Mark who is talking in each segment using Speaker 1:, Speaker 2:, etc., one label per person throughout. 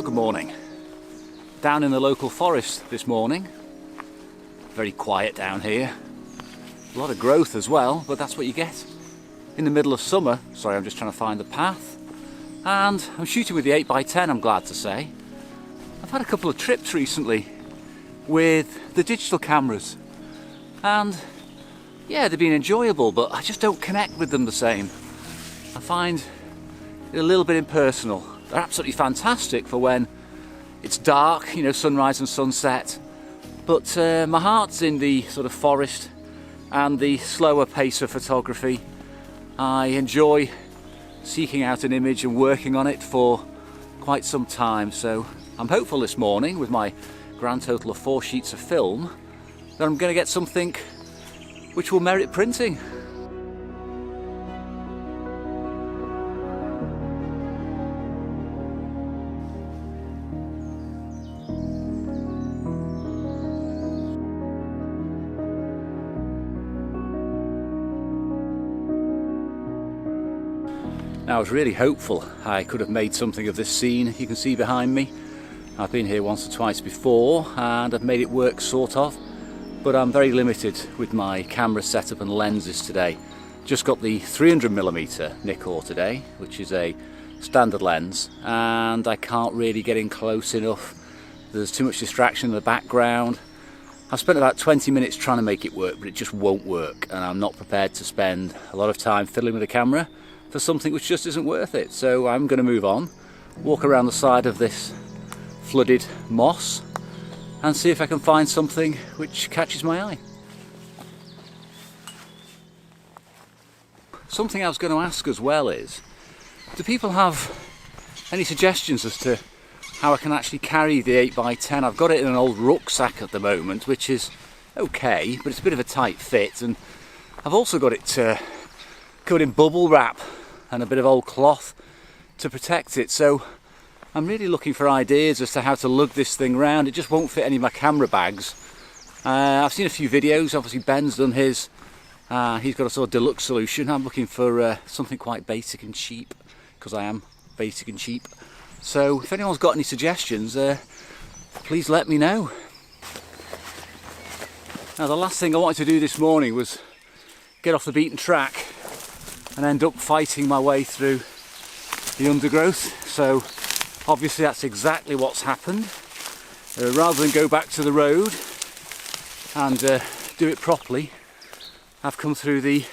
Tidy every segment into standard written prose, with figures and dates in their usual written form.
Speaker 1: good morning. Down in the local forest this morning. Very quiet down here. A lot of growth as well, but that's what you get in the middle of summer. Sorry, I'm just trying to find the path. And I'm shooting with the 8x10, I'm glad to say. I've had a couple of trips recently with the digital cameras. And yeah, they've been enjoyable, but I just don't connect with them the same. I find it a little bit impersonal. They're absolutely fantastic for when it's dark, you know, sunrise and sunset. But my heart's in the sort of forest and the slower pace of photography. I enjoy seeking out an image and working on it for quite some time. So I'm hopeful this morning, with my grand total of 4 sheets of film, that I'm going to get something which will merit printing. Now, I was really hopeful I could have made something of this scene you can see behind me. I've been here once or twice before and I've made it work sort of, but I'm very limited with my camera setup and lenses today. Just got the 300mm Nikkor today, which is a standard lens, and I can't really get in close enough. There's too much distraction in the background. I've spent about 20 minutes trying to make it work, but it just won't work, and I'm not prepared to spend a lot of time fiddling with the camera for something which just isn't worth it. So I'm going to move on, walk around the side of this flooded moss and see if I can find something which catches my eye. Something I was going to ask as well is, do people have any suggestions as to how I can actually carry the 8x10? I've got it in an old rucksack at the moment, which is okay, but it's a bit of a tight fit, and I've also got it covered in bubble wrap and a bit of old cloth to protect it. So I'm really looking for ideas as to how to lug this thing round. It just won't fit any of my camera bags. I've seen a few videos. Obviously Ben's done his. He's got a sort of deluxe solution. I'm looking for something quite basic and cheap, because I am basic and cheap. So if anyone's got any suggestions, please let me know. Now, the last thing I wanted to do this morning was get off the beaten track and end up fighting my way through the undergrowth. So obviously that's exactly what's happened. Rather than go back to the road and do it properly, I've come through the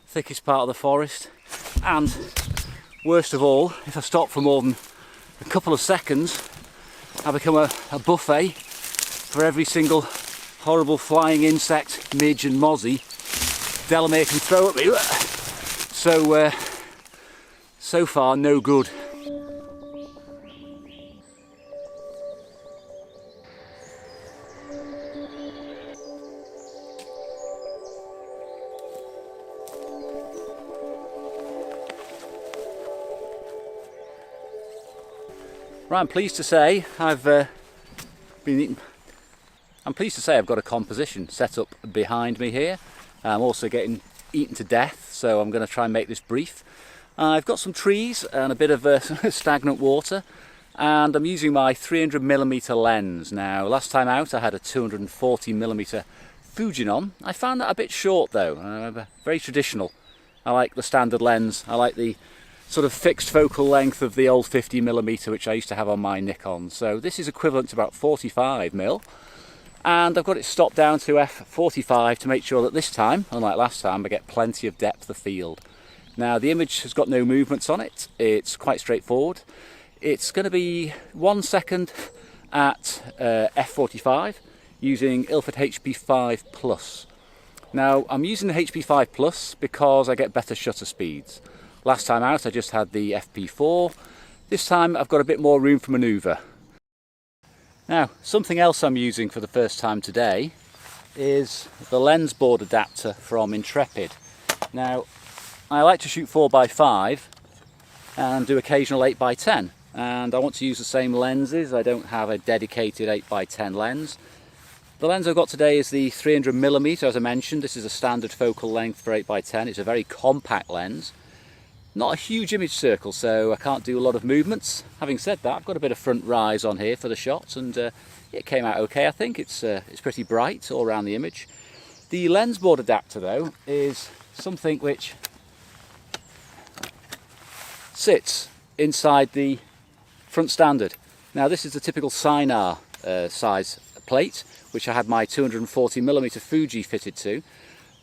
Speaker 1: thickest part of the forest, and worst of all, if I stop for more than a couple of seconds, I become a buffet for every single horrible flying insect, midge and mozzie Delamere can throw at me. So far, no good. Right, I'm pleased to say I've got a composition set up behind me here. I'm also getting eaten to death, so I'm going to try and make this brief. I've got some trees and a bit of stagnant water, and I'm using my 300mm lens. Now, last time out I had a 240mm Fujinon. I found that a bit short though. Very traditional. I like the standard lens. I like the sort of fixed focal length of the old 50mm, which I used to have on my Nikon. So this is equivalent to about 45mm. And I've got it stopped down to f45 to make sure that this time, unlike last time, I get plenty of depth of field. Now, the image has got no movements on it. It's quite straightforward. It's going to be 1 second at f45 using Ilford HP5 Plus. Now, I'm using the HP5 Plus because I get better shutter speeds. Last time out I just had the FP4. This time I've got a bit more room for manoeuvre. Now, something else I'm using for the first time today is the lens board adapter from Intrepid. Now, I like to shoot 4x5 and do occasional 8x10, and I want to use the same lenses. I don't have a dedicated 8x10 lens. The lens I've got today is the 300mm, as I mentioned. This is a standard focal length for 8x10. It's a very compact lens. Not a huge image circle, so I can't do a lot of movements. Having said that, I've got a bit of front rise on here for the shots, and it came out okay. I think it's pretty bright all around the image. The lens board adapter though is something which sits inside the front standard. Now this is the typical Sinar size plate, which I had my 240mm Fuji fitted to.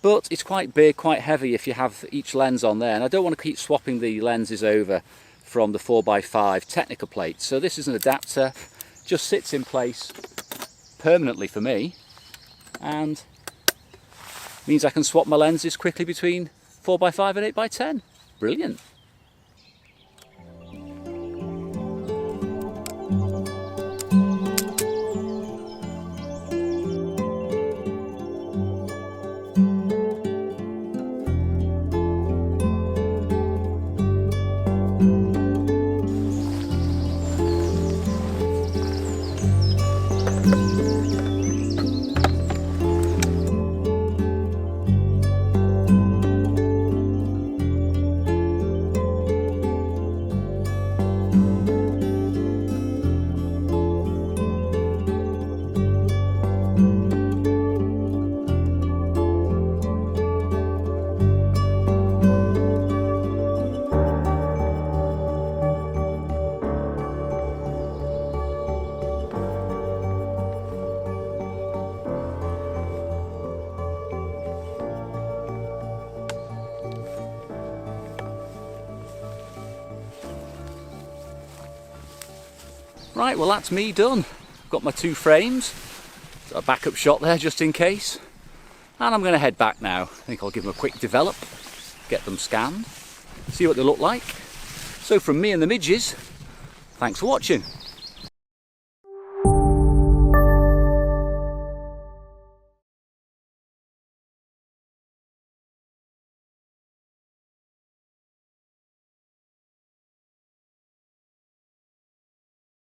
Speaker 1: But it's quite big, quite heavy if you have each lens on there, and I don't want to keep swapping the lenses over from the 4x5 Technica plate. So this is an adapter, just sits in place permanently for me, and means I can swap my lenses quickly between 4x5 and 8x10. Brilliant. Right, well that's me done. I've got my 2 frames, got a backup shot there just in case, and I'm going to head back now. I think I'll give them a quick develop, get them scanned, see what they look like. So from me and the midges, thanks for watching.